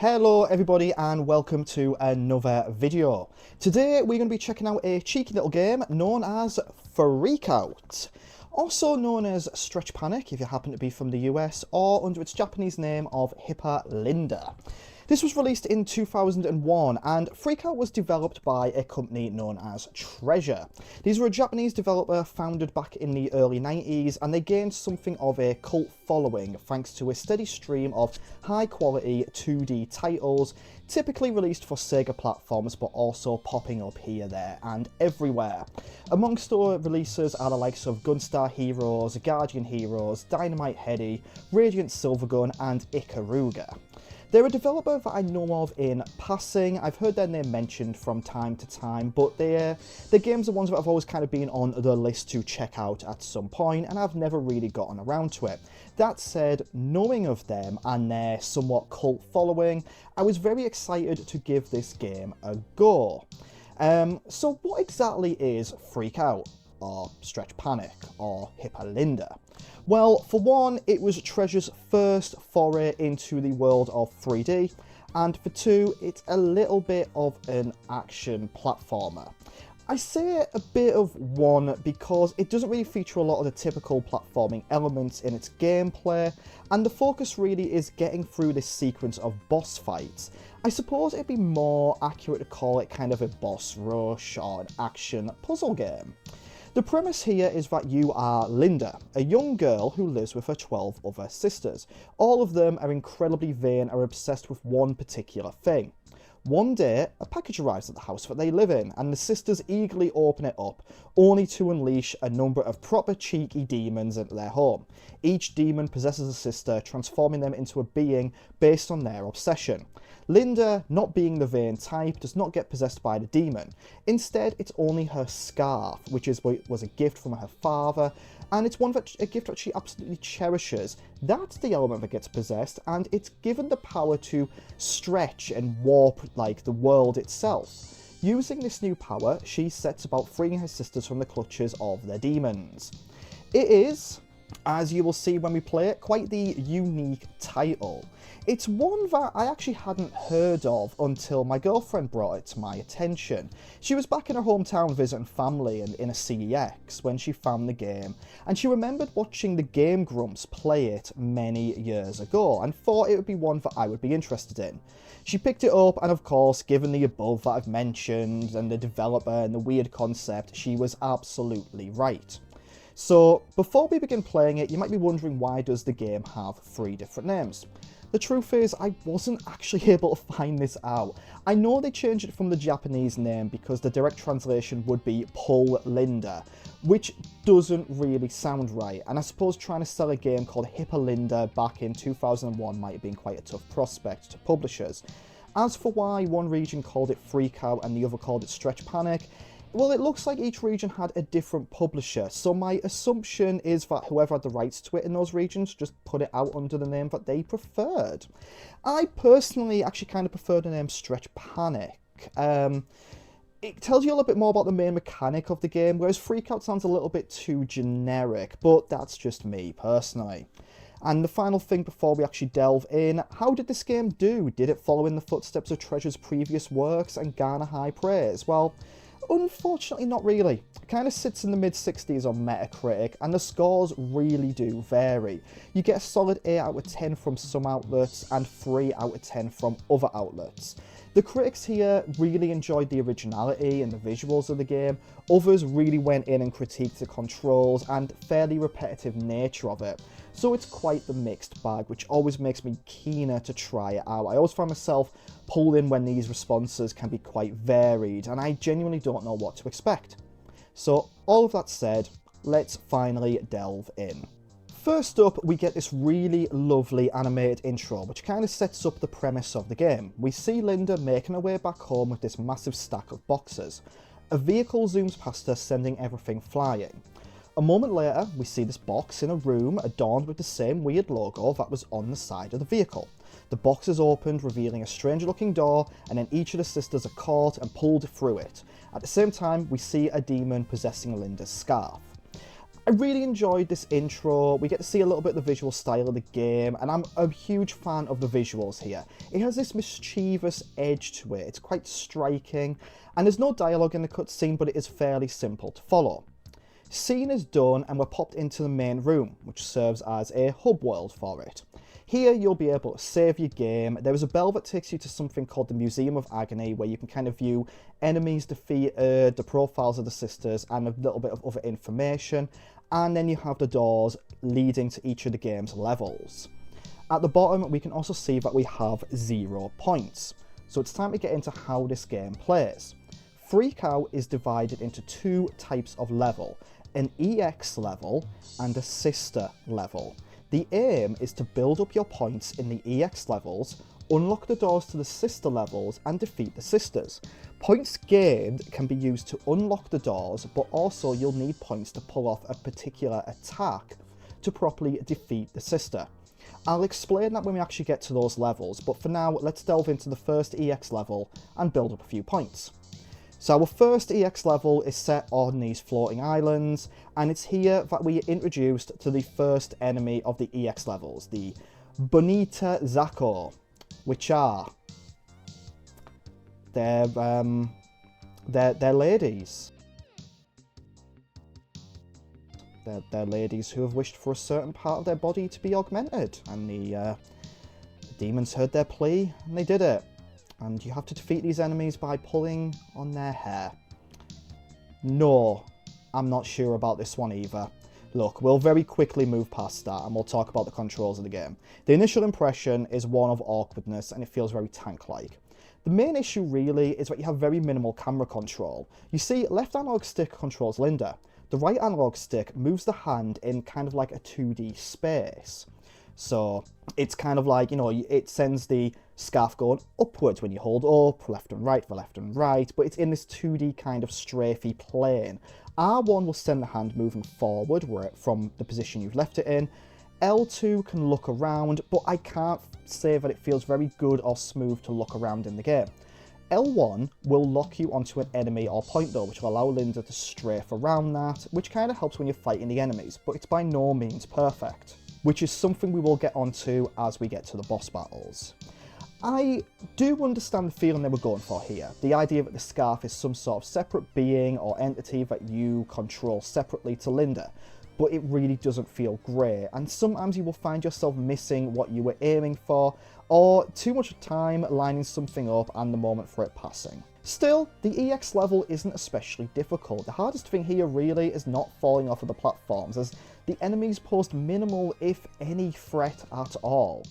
Hello everybody and welcome to another video. Today we're going to be checking out a cheeky little game known as Freak Out, also known as Stretch Panic if you happen to be from the US, or under its Japanese name of Hippa Linda. This was released in 2001 and Freak Out was developed by a company known as Treasure. These were a Japanese developer founded back in the early 90s, and they gained something of a cult following thanks to a steady stream of high quality 2D titles, typically released for Sega platforms but also popping up here, there and everywhere. Amongst the releases are the likes of Gunstar Heroes, Guardian Heroes, Dynamite Headdy, Radiant Silvergun and Ikaruga. They're a developer that I know of in passing. I've heard their name mentioned from time to time, but their games are ones that I've always kind of been on the list to check out at some point, and I've never really gotten around to it. That said, knowing of them and their somewhat cult following, I was very excited to give this game a go. So what exactly is Freak Out, or Stretch Panic, or Hippa Linda? Well, for one, it was Treasure's first foray into the world of 3D, and for two, it's a little bit of an action platformer. I say a bit of one because it doesn't really feature a lot of the typical platforming elements in its gameplay, and the focus really is getting through this sequence of boss fights. I suppose it'd be more accurate to call it kind of a boss rush or an action puzzle game. The premise here is that you are Linda, a young girl who lives with her 12 other sisters. All of them are incredibly vain and are obsessed with one particular thing. One day, a package arrives at the house that they live in, and the sisters eagerly open it up, only to unleash a number of proper cheeky demons into their home. Each demon possesses a sister, transforming them into a being based on their obsession. Linda, not being the vain type, does not get possessed by the demon. Instead, it's only her scarf, which was a gift from her father, and it's a gift that she absolutely cherishes. That's the element that gets possessed, and it's given the power to stretch and warp like the world itself. Using this new power, she sets about freeing her sisters from the clutches of their demons. It is, as you will see when we play it, quite the unique title. It's one that I actually hadn't heard of until my girlfriend brought it to my attention. She was back in her hometown visiting family and in a CEX when she found the game, and she remembered watching the Game Grumps play it many years ago and thought it would be one that I would be interested in. She picked it up, and of course, given the above that I've mentioned and the developer and the weird concept, she was absolutely right. So, before we begin playing it, you might be wondering, why does the game have 3 different names? The truth is, I wasn't actually able to find this out. I know they changed it from the Japanese name because the direct translation would be Pull Linda, which doesn't really sound right, and I suppose trying to sell a game called Hippa Linda back in 2001 might have been quite a tough prospect to publishers. As for why one region called it Freak Out and the other called it Stretch Panic, well, it looks like each region had a different publisher, so my assumption is that whoever had the rights to it in those regions just put it out under the name that they preferred. I personally actually kind of prefer the name Stretch Panic. It tells you a little bit more about the main mechanic of the game, whereas Freak Out sounds a little bit too generic, but that's just me personally. And the final thing before we actually delve in, how did this game do? Did it follow in the footsteps of Treasure's previous works and garner high praise? Well, unfortunately not really. It kind of sits in the mid-60s on Metacritic, and the scores really do vary. You get a solid 8 out of 10 from some outlets and 3 out of 10 from other outlets. The critics here really enjoyed the originality and the visuals of the game. Others really went in and critiqued the controls and fairly repetitive nature of it. So it's quite the mixed bag, which always makes me keener to try it out. I always find myself pulled in when these responses can be quite varied, and I genuinely don't know what to expect. So all of that said, let's finally delve in. First up, we get this really lovely animated intro, which kind of sets up the premise of the game. We see Linda making her way back home with this massive stack of boxes. A vehicle zooms past her, sending everything flying. A moment later, we see this box in a room adorned with the same weird logo that was on the side of the vehicle. The box is opened, revealing a strange looking door, and then each of the sisters are caught and pulled through it. At the same time, we see a demon possessing Linda's scarf. I really enjoyed this intro. We get to see a little bit of the visual style of the game, and I'm a huge fan of the visuals here. It has this mischievous edge to it. It's quite striking, and there's no dialogue in the cutscene, but it is fairly simple to follow. Scene is done, and we're popped into the main room, which serves as a hub world for it. Here you'll be able to save your game. There is a bell that takes you to something called the Museum of Agony, where you can kind of view enemies defeated, the profiles of the sisters, and a little bit of other information. And then you have the doors leading to each of the game's levels. At the bottom, we can also see that we have 0 points. So it's time to get into how this game plays. Freak Out is divided into 2 types of level, an EX level and a sister level. The aim is to build up your points in the EX levels, unlock the doors to the sister levels, and defeat the sisters. Points gained can be used to unlock the doors, but also you'll need points to pull off a particular attack to properly defeat the sister. I'll explain that when we actually get to those levels, but for now, let's delve into the first EX level and build up a few points. So our first EX level is set on these floating islands, and it's here that we are introduced to the first enemy of the EX levels, the Bonita Zako, which are they're ladies. They're ladies who have wished for a certain part of their body to be augmented, and the demons heard their plea and they did it. And you have to defeat these enemies by pulling on their hair. No, I'm not sure about this one either. Look, we'll very quickly move past that and we'll talk about the controls of the game. The initial impression is one of awkwardness and it feels very tank-like. The main issue really is that you have very minimal camera control. You see, left analog stick controls Linda. The right analog stick moves the hand in kind of like a 2D space. So it's kind of like, you know, it sends the scarf going upwards when you hold up, left and right for left and right, but it's in this 2D kind of strafey plane. R1 will send the hand moving forward from the position you've left it in. L2 can look around, but I can't say that it feels very good or smooth to look around in the game. L1 will lock you onto an enemy or point though, which will allow Linda to strafe around that, which kind of helps when you're fighting the enemies, but it's by no means perfect, which is something we will get onto as we get to the boss battles. I do understand the feeling they were going for here. The idea that the scarf is some sort of separate being or entity that you control separately to Linda, but it really doesn't feel great, and sometimes you will find yourself missing what you were aiming for, or too much time lining something up and the moment for it passing. Still, the EX level isn't especially difficult. The hardest thing here really is not falling off of the platforms, as the enemies pose minimal, if any, threat at all.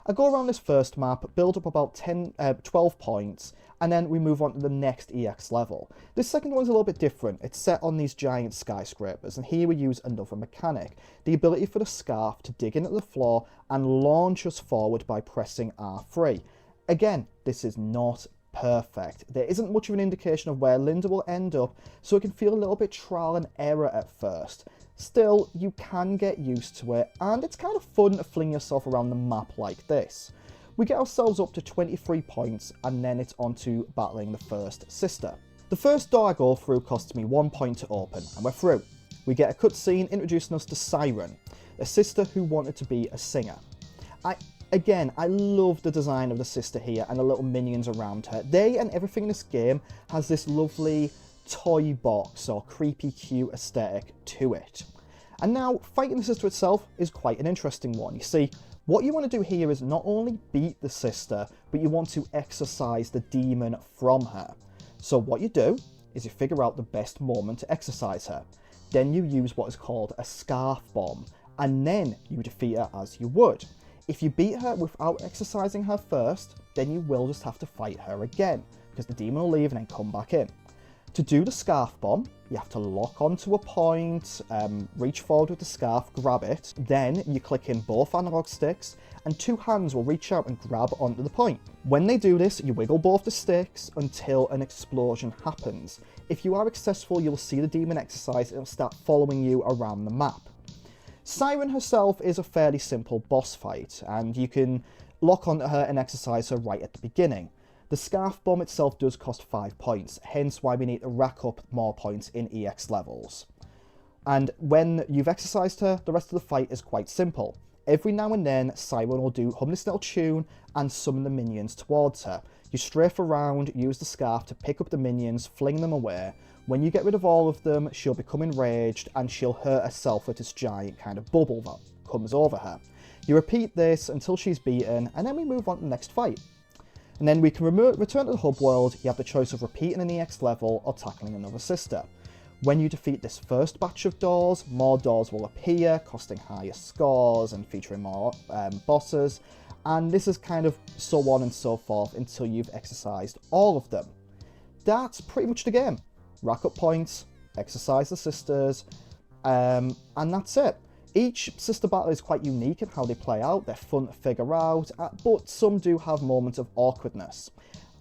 I go around this first map, build up about 12 points, and then we move on to the next EX level. This second one's a little bit different. It's set on these giant skyscrapers, and here we use another mechanic, the ability for the scarf to dig into the floor and launch us forward by pressing R3. Again, this is not perfect. There isn't much of an indication of where Linda will end up, so it can feel a little bit trial and error at first. Still, you can get used to it, and it's kind of fun to fling yourself around the map like this. We get ourselves up to 23 points, and then it's on to battling the first sister. The first door I go through costs me 1 point to open, and we're through. We get a cutscene introducing us to Siren, a sister who wanted to be a singer. Again, I love the design of the sister here and the little minions around her. They and everything in this game has this lovely toy box or creepy cute aesthetic to it. And now, fighting the sister itself is quite an interesting one. You see, what you want to do here is not only beat the sister, but you want to exorcise the demon from her. So what you do is you figure out the best moment to exorcise her. Then you use what is called a scarf bomb, and then you defeat her as you would. If you beat her without exorcising her first, then you will just have to fight her again, because the demon will leave and then come back in. To do the scarf bomb, you have to lock onto a point, reach forward with the scarf, grab it, then you click in both analog sticks, and 2 hands will reach out and grab onto the point. When they do this, you wiggle both the sticks until an explosion happens. If you are successful, you'll see the demon exercise and it'll start following you around the map. Siren herself is a fairly simple boss fight, and you can lock onto her and exercise her right at the beginning. The scarf bomb itself does cost 5 points, hence why we need to rack up more points in EX levels. And when you've exercised her, the rest of the fight is quite simple. Every now and then, Siren will hum this little tune and summon the minions towards her. You strafe around, use the scarf to pick up the minions, fling them away. When you get rid of all of them, she'll become enraged and she'll hurt herself with this giant kind of bubble that comes over her. You repeat this until she's beaten, and then we move on to the next fight. And then we can return to the hub world. You have the choice of repeating an EX level or tackling another sister. When you defeat this first batch of doors, more doors will appear, costing higher scores and featuring more bosses. And this is kind of so on and so forth until you've exercised all of them. That's pretty much the game. Rack up points, exercise the sisters, and that's it. Each sister battle is quite unique in how they play out. They're fun to figure out, but some do have moments of awkwardness.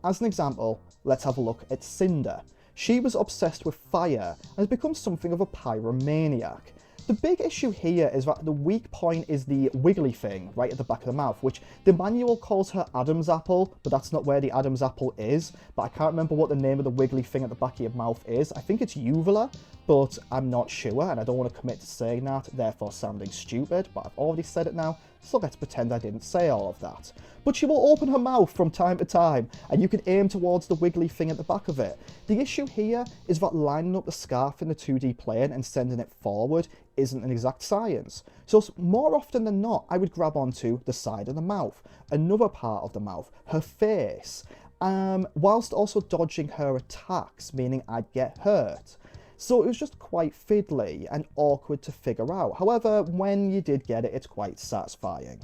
As an example, let's have a look at Cinder. She was obsessed with fire and has become something of a pyromaniac. The big issue here is that the weak point is the wiggly thing right at the back of the mouth, which the manual calls her Adam's apple, but that's not where the Adam's apple is. But I can't remember what the name of the wiggly thing at the back of your mouth is. I think it's uvula, but I'm not sure, and I don't want to commit to saying that, therefore sounding stupid, but I've already said it now, so let's pretend I didn't say all of that. But she will open her mouth from time to time, and you can aim towards the wiggly thing at the back of it. The issue here is that lining up the scarf in the 2D plane and sending it forward isn't an exact science. So more often than not, I would grab onto the side of the mouth, another part of the mouth, her face, whilst also dodging her attacks, meaning I'd get hurt. So it was just quite fiddly and awkward to figure out. However, when you did get it, it's quite satisfying.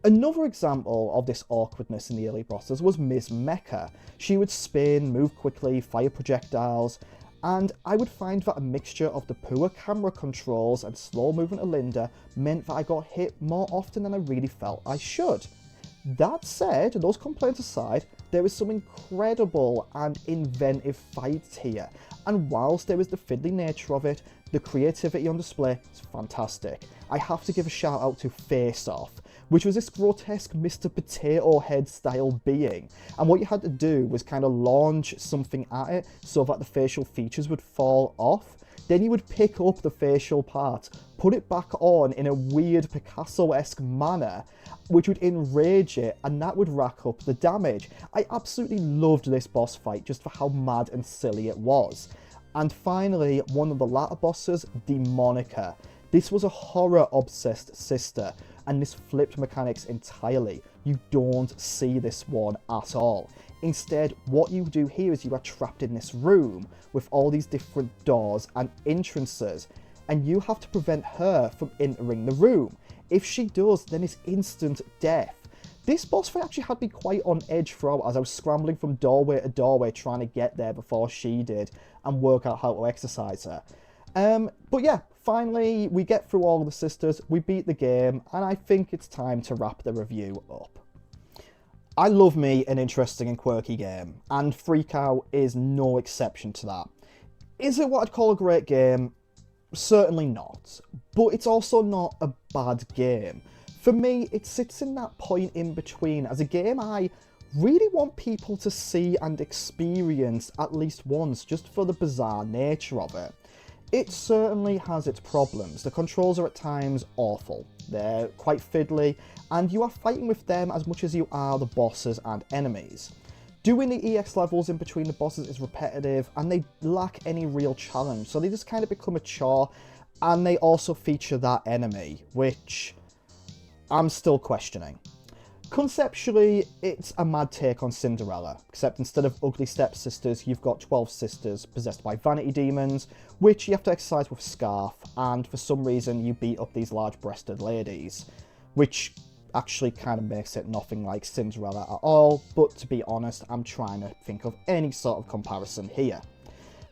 Another example of this awkwardness in the early bosses was Ms. Mecha. She would spin, move quickly, fire projectiles, and I would find that a mixture of the poor camera controls and slow movement of Linda meant that I got hit more often than I really felt I should. That said, those complaints aside, there is some incredible and inventive fights here, and whilst there is the fiddly nature of it, the creativity on display is fantastic. I have to give a shout out to Face Off, which was this grotesque Mr. Potato Head style being, and what you had to do was kind of launch something at it so that the facial features would fall off. Then you would pick up the facial part, put it back on in a weird Picasso-esque manner, which would enrage it, and that would rack up the damage. I absolutely loved this boss fight just for how mad and silly it was. And finally, one of the latter bosses, Demonica. This was a horror-obsessed sister, and this flipped mechanics entirely. You don't see this one at all. Instead, what you do here is you are trapped in this room with all these different doors and entrances, and you have to prevent her from entering the room. If she does, then it's instant death. This boss fight actually had me quite on edge throughout as I was scrambling from doorway to doorway trying to get there before she did and work out how to exercise her. But yeah, finally we get through all of the sisters, we beat the game, and I think it's time to wrap the review up. I love me an interesting and quirky game, and Freak Out is no exception to that. Is it what I'd call a great game? Certainly not, but it's also not a bad game. For me, it sits in that point in between as a game I really want people to see and experience at least once, just for the bizarre nature of it. It certainly has its problems. The controls are at times awful. They're quite fiddly, and you are fighting with them as much as you are the bosses and enemies. Doing the EX levels in between the bosses is repetitive, and they lack any real challenge, so they just kind of become a chore, and they also feature that enemy, which I'm still questioning. Conceptually, it's a mad take on Cinderella, except instead of ugly stepsisters, you've got 12 sisters possessed by vanity demons, which you have to exercise with a scarf, and for some reason you beat up these large-breasted ladies, which actually kind of makes it nothing like Cinderella at all, but to be honest, I'm trying to think of any sort of comparison here.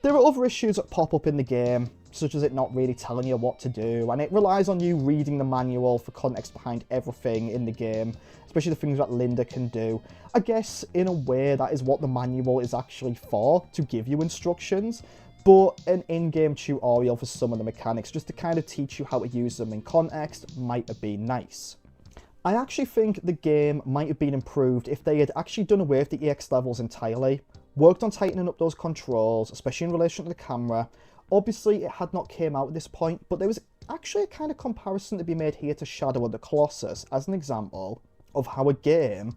There are other issues that pop up in the game, such as it not really telling you what to do, and it relies on you reading the manual for context behind everything in the game, especially the things that Linda can do. I guess, in a way, that is what the manual is actually for, to give you instructions, but an in-game tutorial for some of the mechanics, just to kind of teach you how to use them in context, might have been nice. I actually think the game might have been improved if they had actually done away with the EX levels entirely, worked on tightening up those controls, especially in relation to the camera, Obviously, it had not came out at this point, but there was actually a kind of comparison to be made here to Shadow of the Colossus as an example of how a game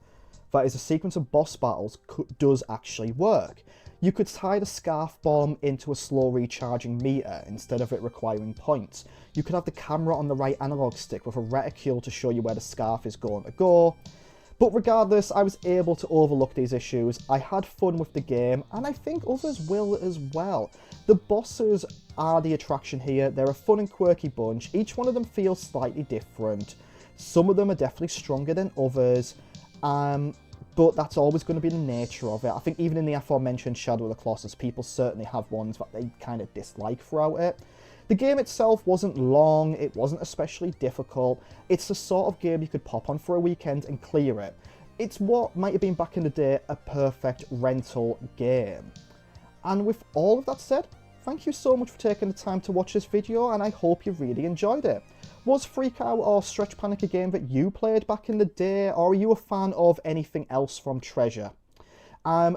that is a sequence of boss battles does actually work. You could tie the scarf bomb into a slow recharging meter instead of it requiring points. You could have the camera on the right analog stick with a reticule to show you where the scarf is going to go. But regardless, I was able to overlook these issues. I had fun with the game, and I think others will as well. The bosses are the attraction here. They're a fun and quirky bunch. Each one of them feels slightly different. Some of them are definitely stronger than others. But that's always going to be the nature of it. I think even in the aforementioned Shadow of the Colossus, people certainly have ones that they kind of dislike throughout it. The game itself wasn't long, it wasn't especially difficult. It's the sort of game you could pop on for a weekend and clear it. It's what might have been back in the day a perfect rental game. And with all of that said, thank you so much for taking the time to watch this video, and I hope you really enjoyed it. Was Freak Out or Stretch Panic a game that you played back in the day, or are you a fan of anything else from Treasure?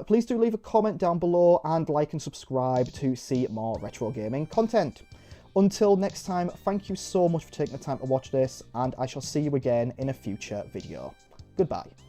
Please do leave a comment down below and like and subscribe to see more retro gaming content. Until next time, thank you so much for taking the time to watch this, and I shall see you again in a future video. Goodbye.